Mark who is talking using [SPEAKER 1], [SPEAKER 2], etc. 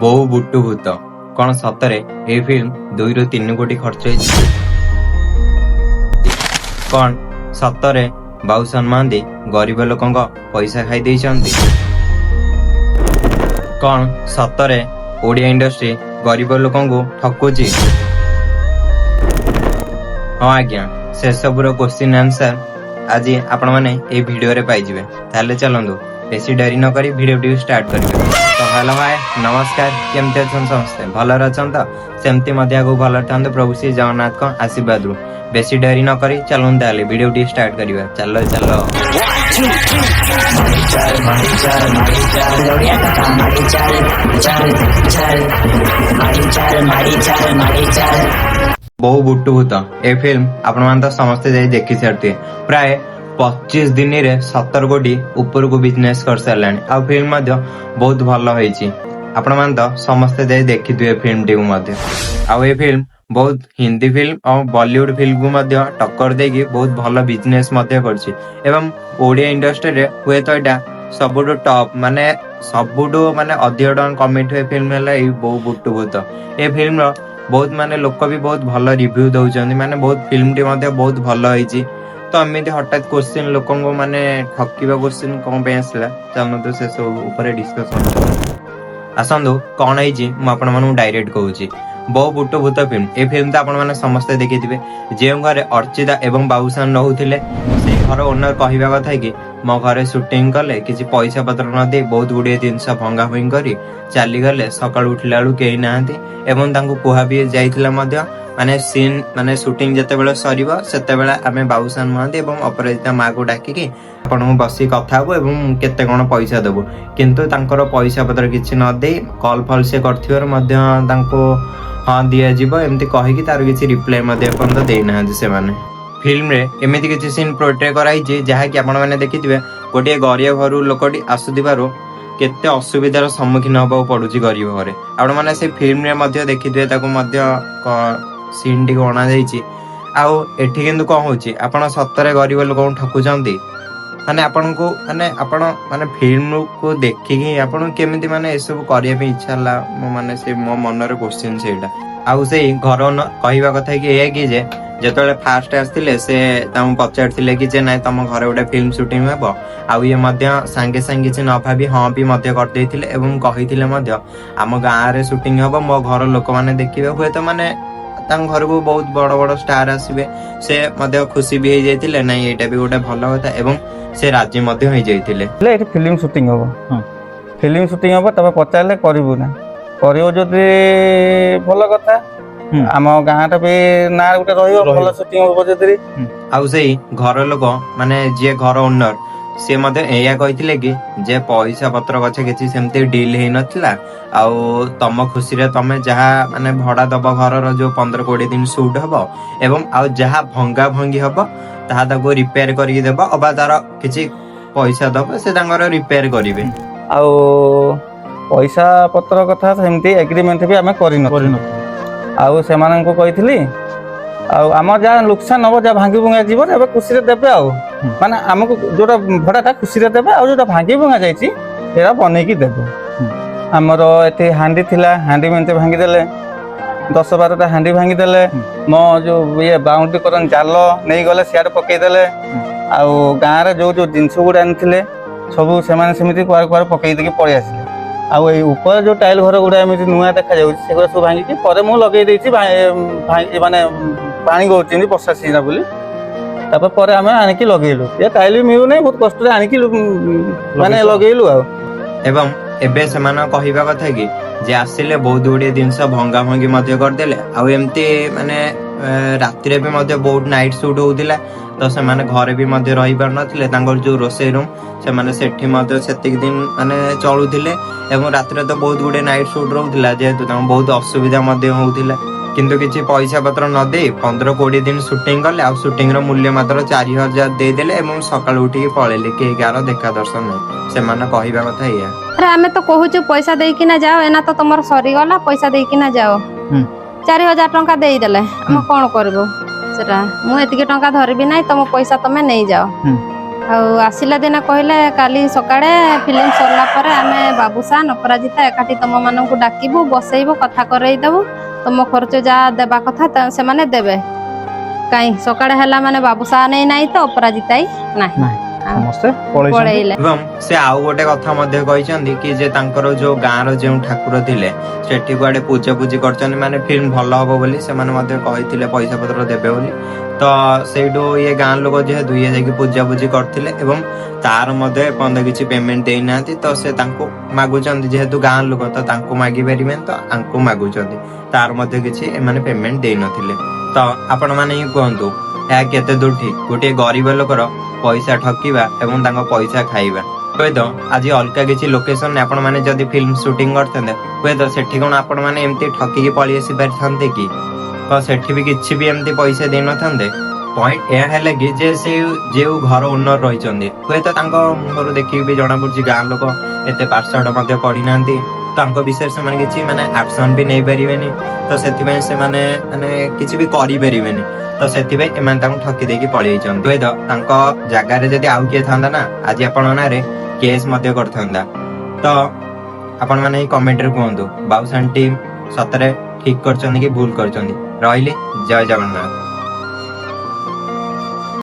[SPEAKER 1] ବହୁ ବୁଟୁ ଭୂତ କଣ ସତରେ ଏହି ଫିଲ୍ମ 2ରୁ 3 କୋଟି ଖର୍ଚ୍ଚ ହେଇଛି? କଣ ସତରେ ବାବୁସାନ ମହାନ୍ତି ଗରିବ ଲୋକଙ୍କ ପଇସା ଖାଇ ଦେଇଛନ୍ତି? କଣ ସତରେ ଓଡ଼ିଆ ଇଣ୍ଡଷ୍ଟ୍ରି ଗରିବ ଲୋକଙ୍କୁ ଠକୁଛି? ହଁ ଆଜ୍ଞା, ସେସବୁର କ୍ୱେଶ୍ଚିନ୍ ଆନ୍ସର ଆଜି ଆପଣମାନେ এই ଭିଡିଓରେ ପାଇଯିବେ। ତାହେଲେ ଚାଲନ୍ତୁ ବେଶୀ ଡେରି ନ କରି ଭିଡିଓଟି ଷ୍ଟାର୍ଟ କରିବେ। ତ ହ୍ୟାଲୋ ହାଏ ନମସ୍କାର, କେମିତି ଅଛନ୍ତି ସମସ୍ତେ? ଭଲରେ ଅଛନ୍ତି ତ? ସେମିତି ମଧ୍ୟ ଆଗକୁ ଭଲରେ ଥାନ୍ତୁ ପ୍ରଭୁ ଶ୍ରୀ ଜଗନ୍ନାଥଙ୍କ ଆଶୀର୍ବାଦରୁ। ବେଶୀ ଡେରି ନ କରି ଚାଲନ୍ତୁ ତାହେଲେ ଭିଡିଓଟି ଷ୍ଟାର୍ଟ କରିବା। ଚାଲ ଚାଲ। ବହୁ ବୁଟୁ ଭୂତ ଏ ଫିଲ୍ମ ଆପଣମାନେ ତ ସମସ୍ତେ ଯାଇ ଦେଖି ସାରିଥିବେ। ପ୍ରାୟ 25 ଦିନରେ 17 କୋଟି ଉପରକୁ ବିଜନେସ୍ କରିସାରିଲାଣି। ଆଉ ଫିଲ୍ମ ମଧ୍ୟ ବହୁତ ଭଲ ହେଇଛି। ଆପଣମାନେ ତ ସମସ୍ତେ ଯାଇ ଦେଖିଥିବେ ଫିଲ୍ମଟିକୁ ମଧ୍ୟ। ଆଉ ଏ ଫିଲ୍ମ ବହୁତ ହିନ୍ଦୀ ଫିଲ୍ମ ଆଉ ବଲିଉଡ ଫିଲ୍ମକୁ ମଧ୍ୟ ଟକ୍କର ଦେଇକି ବହୁତ ଭଲ ବିଜନେସ୍ ମଧ୍ୟ କରିଛି। ଏବଂ ଓଡ଼ିଆ ଇଣ୍ଡଷ୍ଟ୍ରିରେ ହୁଏତ ଏଇଟା ସବୁଠୁ ଟପ୍ ସବୁଠୁ ଅଧିକ ଟଙ୍କା କମେଇଥିବା ଫିଲ୍ମ ହେଲା ଏଇ ବହୁ ବୁଟୁ ଭୂତ। ଏ ଫିଲ୍ମର ବହୁତ ଲୋକ ବି ବହୁତ ଭଲ ରିଭ୍ୟୁ ଦଉଛନ୍ତି। ବହୁତ ଫିଲ୍ମଟି ମଧ୍ୟ ବହୁତ ଭଲ ହେଇଛି। ତ ଏମିତି ହଠାତ୍ କ୍ୱେଶ୍ଚିନ୍ ଲୋକଙ୍କୁ ଠକିବା କ୍ୱେଶ୍ଚିନ୍ କଣ ପାଇଁ ଆସିଲା, ଚାଲନ୍ତୁ ସେ ସବୁ ଉପରେ ଡିସ୍କସନ୍ ଆସନ୍ତୁ। କଣ ହେଇଛି ମୁଁ ଆପଣମାନଙ୍କୁ ଡାଇରେକ୍ଟ କହୁଛି। ବହୁ ବୁଟୁ ଭୂତ ଫିଲ୍ମ ଏ ଫିଲ୍ମ ତ ଆପଣମାନେ ସମସ୍ତେ ଦେଖିଥିବେ। ଯେଉଁ ଘରେ ଅର୍ଚ୍ଚିତା ଏବଂ ବାବୁସାନ ରହୁଥିଲେ, ସେଇ ଘର ଓନର କହିବା କଥା କି ମୋ ଘରେ ସୁଟିଂ କଲେ କିଛି ପଇସା ପତ୍ର ନ ଦେଇ ବହୁତ ଗୁଡ଼ିଏ ଜିନିଷ ଭଙ୍ଗା ଭଙ୍ଗି କରି ଚାଲିଗଲେ। ସକାଳୁ ଉଠିଲା ବେଳୁ କେହି ନାହାନ୍ତି। ଏବଂ ତାଙ୍କୁ କୁହା ବି ଯାଇଥିଲା ମଧ୍ୟ ସିନ୍ ସୁଟିଂ ଯେତେବେଳେ ସରିବ ସେତେବେଳେ ଆମେ ବାବୁସାନ ମହାନ୍ତି ଏବଂ ଅପରାଜିତା ମାକୁ ଡାକିକି ଆପଣଙ୍କୁ ବସି କଥା ହବୁ ଏବଂ କେତେ କଣ ପଇସା ଦେବୁ। କିନ୍ତୁ ତାଙ୍କର ପଇସା ପତ୍ର କିଛି ନ ଦେଇ କଲ୍ ଫଲ୍ ସେ କରିଥିବାରୁ ମଧ୍ୟ ତାଙ୍କୁ ହଁ ଦିଆଯିବ ଏମିତି କହିକି ତାର କିଛି ରିପ୍ଲାଏ ମଧ୍ୟ ଏପର୍ଯ୍ୟନ୍ତ ଦେଇନାହାନ୍ତି ସେମାନେ। ଫିଲ୍ମରେ ଏମିତି କିଛି ସିନ୍ ପୋର୍ଟ୍ରେ କରାଯାଇଛି ଯାହାକି ଆପଣମାନେ ଦେଖିଥିବେ। ଗୋଟିଏ ଗରିବ ଘରୁ ଲୋକଟି ଆସୁଥିବାରୁ କେତେ ଅସୁବିଧାର ସମ୍ମୁଖୀନ ହେବାକୁ ପଡୁଛି ଗରିବ ଘରେ। ଆପଣମାନେ ସେ ଫିଲ୍ମରେ ମଧ୍ୟ ଦେଖିଥିବେ, ତାକୁ ମଧ୍ୟ ସିନ୍ ଟିକେ ଅଣାଯାଇଛି। ଆଉ ଏଠି କିନ୍ତୁ କଣ ହଉଛି, ଆପଣ ସତରେ ଗରିବ ଲୋକଙ୍କୁ ଠକୁଛନ୍ତି? ଆପଣଙ୍କୁ ଆପଣ ଫିଲ୍ମକୁ ଦେଖିକି ଆପଣଙ୍କୁ କେମିତି ଏସବୁ କରିବା ପାଇଁ ଇଚ୍ଛା ହେଲା? ସେ ମୋ ମନର କ୍ୱେଶ୍ଚିନ୍ ସେଇଟା। ଆଉ ସେଇ ଘର କହିବା କଥା କି ଏଇଆ କି ଯେ ଯେତେବେଳେ ଫାଷ୍ଟ ଆସିଥିଲେ ସେ ତାଙ୍କୁ ପଚାରିଥିଲେ କି ଯେ ନାଇଁ ତମ ଘରେ ଗୋଟେ ଫିଲ୍ମ ସୁଟିଂ ହେବ। ଆଉ ଇଏ ମଧ୍ୟ ସାଙ୍ଗେ ସାଙ୍ଗେ କିଛି ନ ଭାବି ହଁ ବି ମଧ୍ୟ କରିଦେଇଥିଲେ ଏବଂ କହିଥିଲେ ମଧ୍ୟ ଆମ ଗାଁରେ ସୁଟିଂ ହେବ, ମୋ ଘର ଲୋକମାନେ ଦେଖିବେ। ହୁଏତ ତାଙ୍କ ଘରକୁ ବହୁତ ବଡ ବଡ ଷ୍ଟାର ଆସିବେ। ସେ ମଧ୍ୟ ଖୁସି ବି ହେଇଯାଇଥିଲେ, ନାଇଁ ଏଇଟା ବି ଗୋଟେ ଭଲ କଥା, ଏବଂ ସେ ରାଜି ମଧ୍ୟ ହେଇଯାଇଥିଲେ।
[SPEAKER 2] ଏଠି ଫିଲ୍ମ ସୁଟିଂ ହବ, ଫିଲ୍ମ ସୁଟିଂ ହବ। ତାପରେ ପଚାରିଲେ କରିବୁ ନା, କରିବ ଯଦି ଭଲ କଥା, ଆମ ଗାଁଟା ବି ନାଁ ଗୋଟେ ରହିବ, ଭଲ ସୁଟିଂ ହବ ଯଦି।
[SPEAKER 1] ଆଉ ସେଇ ଘର ଲୋକ ଯିଏ ଘର ଓନର ସିଏ ମଧ୍ୟ ଏଇଆ କହିଥିଲେ କି ଯେ ପଇସା ପତ୍ର କଥା କିଛି ସେମିତି ଡିଲ୍ ହେଇନଥିଲା। ଆଉ ତମ ଖୁସିରେ ତମେ ଯାହା ଭଡା ଦବ ଘରର ଯୋଉ 15-20 ଦିନ ସୁଟ୍ ହବ, ଏବଂ ଆଉ ଯାହା ଭଙ୍ଗା ଭଙ୍ଗି ହବ ତାହା ତାକୁ ରିପେୟାର କରିକି ଦେବ, ଅବା ତାର କିଛି ପଇସା ଦବ, ସେ ତାଙ୍କର ରିପେୟାର କରିବେ।
[SPEAKER 2] ଆଉ ପଇସା ପତ୍ର କଥା ସେମିତି ଏଗ୍ରିମେଣ୍ଟ ବି ଆମେ କରିନଥିଲୁ। ଆଉ ସେମାନଙ୍କୁ କହିଥିଲି ଆଉ ଆମର ଯାହା ଲୋକସାନ ହବ, ଯାହା ଭାଙ୍ଗି ଭୁଙ୍ଗା ଯିବ ଏବେ ଖୁସିରେ ଦେବେ। ଆଉ ଆମକୁ ଯୋଉଟା ଭଡାଟା ଖୁସିରେ ଦେବେ, ଆଉ ଯୋଉଟା ଭାଙ୍ଗି ଭୁଙ୍ଗା ଯାଇଛି ସେଇଟା ବନେଇକି ଦେବେ। ଆମର ଏଠି ହାଣ୍ଡି ଥିଲା, ହାଣ୍ଡି ମେଞ୍ଚେ ଭାଙ୍ଗିଦେଲେ, 10-12ଟା ହାଣ୍ଡି ଭାଙ୍ଗିଦେଲେ। ମୋ ଯୋଉ ବାଉଣ୍ଡ୍ରି କରନ୍ତି ଜାଲ ନେଇଗଲେ, ସିଆଡେ ପକେଇଦେଲେ। ଆଉ ଗାଁରେ ଯୋଉ ଜିନିଷ ଗୁଡା ଆଣିଥିଲେ ସବୁ ସେମାନେ ସେମିତି କୁଆଡେ କୁଆଡେ ପକେଇ ଦେଇକି ପଳେଇ ଆସିଲେ। ଆଉ ଏଇ ଉପରେ ଯୋଉ ଟାଇଲ ଘର ଗୁଡା ଏମିତି ନୂଆ ଦେଖାଯାଉଛି ସେଗୁଡା ସବୁ ଭାଙ୍ଗିକି ପରେ ମୁଁ ଲଗେଇ ଦେଇଛି। ପାଣି ଗଳୁଛନ୍ତି ବର୍ଷା ସିଜିନ ବୋଲି। ତାପରେ ପରେ ଆମେ ଆଣିକି ଲଗେଇଲୁ। ଏ ଟାଇଲ ବି ମିଳୁନାହିଁ, ବହୁତ କଷ୍ଟରେ ଆଣିକି ଲଗେଇଲୁ। ଆଉ
[SPEAKER 1] ଏବଂ ଏବେ ସେମାନଙ୍କ କହିବା କଥା କି ଯେ ଆସିଲେ ବହୁତ ଗୁଡ଼ିଏ ଜିନିଷ ଭଙ୍ଗା ଭଙ୍ଗି ମଧ୍ୟ କରିଦେଲେ। ଆଉ ଏମିତି ରାତିରେ ବି ମଧ୍ୟ ବହୁତ ନାଇଟ୍ ସୁଟ୍ ହଉଥିଲା। ତ ସେମାନେ ଘରେ ବି ମଧ୍ୟ ରହିପାରୁନଥିଲେ। ତାଙ୍କର ଯୋଉ ରୋଷେଇ ରୁମ୍ ସେମାନେ ସେଠି ମଧ୍ୟ ସେତିକି ଦିନ ଚଳୁଥିଲେ। ଏବଂ ରାତିରେ ତ ବହୁତ ଗୁଡ଼ିଏ ନାଇଟ୍ ସୁଟ୍ ରହୁଥିଲା, ଯେହେତୁ ତାଙ୍କୁ ବହୁତ ଅସୁବିଧା ମଧ୍ୟ ହଉଥିଲା। କିନ୍ତୁ କିଛି ପଇସା ପତ୍ର ନ ଦେଇ 15-20 ଦିନ ସୁଟିଂ କଲେ। ଆଉ ସୁଟିଂର ମୂଲ୍ୟ ମାତ୍ର 4,000 ଦେଇଦେଲେ ଏବଂ ସକାଳୁ ଉଠିକି ପଳେଇଲେ। କେହି କାହାର ଦେଖା ଦର୍ଶନ ନାହିଁ। ସେମାନେ କହିବା କଥା ଏଇଆ।
[SPEAKER 3] ଆମେ ତ କହୁଛୁ ପଇସା ଦେଇକିନା ଯାଅ, ଏନା ତ ତମର ସରିଗଲା, ପଇସା ଦେଇକିନା ଯାଅ। 4,000 ଟଙ୍କା ଦେଇଦେଲେ ଆମେ କଣ କରିବୁ? ସେଟା ମୁଁ ଏତିକି ଟଙ୍କା ଧରିବି ନାହିଁ, ତମ ପଇସା ତମେ ନେଇଯାଅ। ଆଉ ଆସିଲା ଦିନ କହିଲେ କାଲି ସକାଳେ ଫିଲ୍ମ ସରିଲା ପରେ ଆମେ ବାବୁସାନ ଅପରାଜିତା ଏକାଠି ତମମାନଙ୍କୁ ଡାକିବୁ, ବସେଇବୁ, କଥା କରେଇଦବୁ, ତମ ଖର୍ଚ୍ଚ ଯାହା ଦେବା କଥା ସେମାନେ ଦେବେ। କାହିଁ ସକାଳେ ହେଲା ମାନେ ବାବୁସାନ ନାହିଁ ତ ଅପରାଜିତା ନାହିଁ,
[SPEAKER 2] ସମସ୍ତେ ପଳେଇଛନ୍ତି।
[SPEAKER 3] ପଳେଇଲେ।
[SPEAKER 1] ଏବଂ ସେ ଆଉ ଗୋଟେ କଥା ମଧ୍ୟ କହିଛନ୍ତି କି ଯେ ତାଙ୍କର ଯୋଉ ଗାଁର ଯେଉଁ ଠାକୁର ଥିଲେ ସେଠି କୁଆଡେ ପୂଜାପୂଜି କରିଛନ୍ତି, ମାନେ ଫିଲ୍ମ ଭଲ ହବ ବୋଲି ସେମାନେ ମଧ୍ୟ କହିଥିଲେ ପଇସା ପତ୍ର ଦେବେ ବୋଲି। ତ ସେଇଠୁ ଇଏ ଗାଁ ଲୋକ ଯେହେତୁ ଇଏ ଯାଇକି ପୂଜାପୂଜି କରିଥିଲେ ଏବଂ ତାର ମଧ୍ୟ ଏପର୍ଯ୍ୟନ୍ତ କିଛି ପେମେଣ୍ଟ ଦେଇନାହାନ୍ତି। ତ ସେ ତାଙ୍କୁ ମାଗୁଛନ୍ତି, ଯେହେତୁ ଗାଁ ଲୋକ ତ ତାଙ୍କୁ ମାଗି ପାରିବେନି, ତ ଆଙ୍କୁ ମାଗୁଛନ୍ତି। ତାର ମଧ୍ୟ କିଛି ଏମାନେ ପେମେଣ୍ଟ ଦେଇନଥିଲେ। ତ ଆପଣ ମାନେ ହିଁ କୁହନ୍ତୁ ଏହା କେତେ ଦୂର ଠିକ? ଗୋଟିଏ ଗରିବ ଲୋକର ପଇସା ଠକିବା ଏବଂ ତାଙ୍କ ପଇସା ଖାଇବା। ହୁଏତ ଆଜି ଅଲଗା କିଛି ଲୋକେସନରେ ଆପଣ ମାନେ ଯଦି ଫିଲ୍ମ ସୁଟିଂ କରିଥାନ୍ତେ, ହୁଏତ ସେଠି କଣ ଆପଣ ମାନେ ଏମିତି ଠକିକି ପଳେଇ ଆସି ପାରିଥାନ୍ତେ କି? ତ ସେଠି ବି କିଛି ବି ଏମିତି ପଇସା ଦେଇନଥାନ୍ତେ। ପଏଣ୍ଟ ଏହା ହେଲା କି ଯେ ସେ ଯେଉଁ ଘର ଓନର ରହିଛନ୍ତି, ହୁଏତ ତାଙ୍କ ମୁହଁରୁ ଦେଖିକି ବି ଜଣା ପଡୁଛି ଗାଁ ଲୋକ ଏତେ ପାଠଶାଠ ମଧ୍ୟ ପଢିନାହାନ୍ତି। ତାଙ୍କ ବିଷୟରେ ସେମାନେ କିଛି ମାନେ ଆକ୍ସନ ବି ନେଇପାରିବେନି। ତ ସେଥିପାଇଁ ସେମାନେ ମାନେ କିଛି ବି କରିପାରିବେନି। ତ ସେଥିପାଇଁ ଏମାନେ ତାଙ୍କୁ ଠକି ଦେଇକି ପଳେଇଛନ୍ତି। ହୁଏତ ତାଙ୍କ ଜାଗାରେ ଯଦି ଆଉ କିଏ ଥାନ୍ତା ନା, ଆଜି ଆପଣଙ୍କ ନାଁରେ କେସ୍ ମଧ୍ୟ କରିଥାନ୍ତା। ତ ଆପଣ ମାନେ ଏଇ କମେଣ୍ଟରେ କୁହନ୍ତୁ ବାବୁସାନ ଟିମ୍ ସତରେ ଠିକ କରିଛନ୍ତି କି ଭୁଲ କରିଛନ୍ତି। ରହିଲି, ଜୟ ଜଗନ୍ନାଥ।